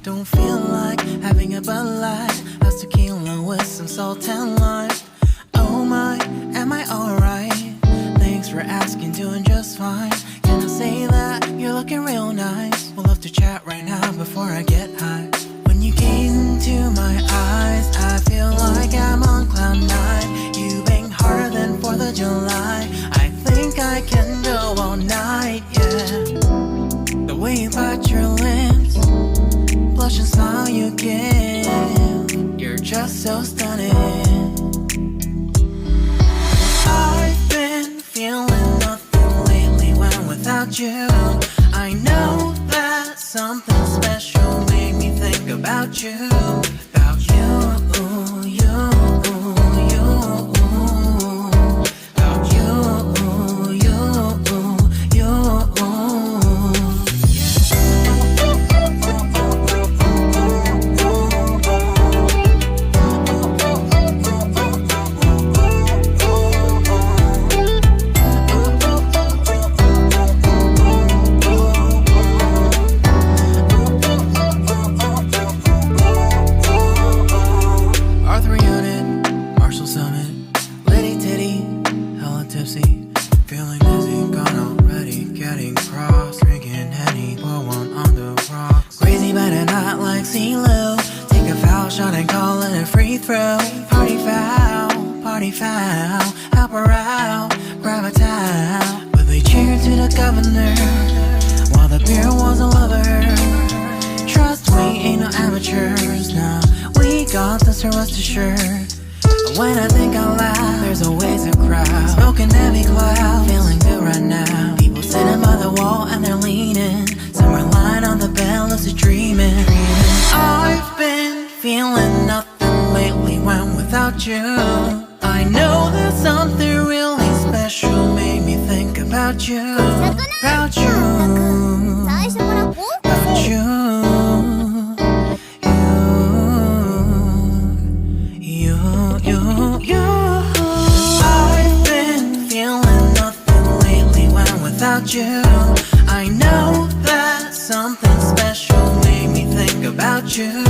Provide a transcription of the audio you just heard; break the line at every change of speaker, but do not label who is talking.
Don't feel like having a Bud Light, how's tequila with some salt and lime. Oh my, am I alright? Thanks for asking, doing just fine. Can I say that you're looking real nice? We'll love to chat right now before I get high. When you gaze into my eyes, I feel like I'm on cloud nine. You bang harder than 4th of July. I think I can go all night, yeah. The way you bite your lips, blush and smile you give, you're just so stunning. I've been feeling nothing lately when without you. I know that something special made me think about you. About you, you, you. About you, you, you. Feeling dizzy, gone already, getting cross, drinking Henny, pour one on the rocks. Crazy but not like CeeLo. Take a foul shot and call it a free throw. Party foul, help her out, grab a towel. But they cheered to the governor, while the beer was a lover. Trust we ain't no amateurs, nah, we got this, so rest assured. When I think out loud, there's always a crowd, smoking heavy cloud, feeling good right now. People sitting by the wall and they're leaning, some are lying on the bed, lucid dreaming. I've been feeling nothing lately when without you. I know that something really special made me think about you. About you, about you. I've been feeling nothing lately when without you. I know that something special made me think about you.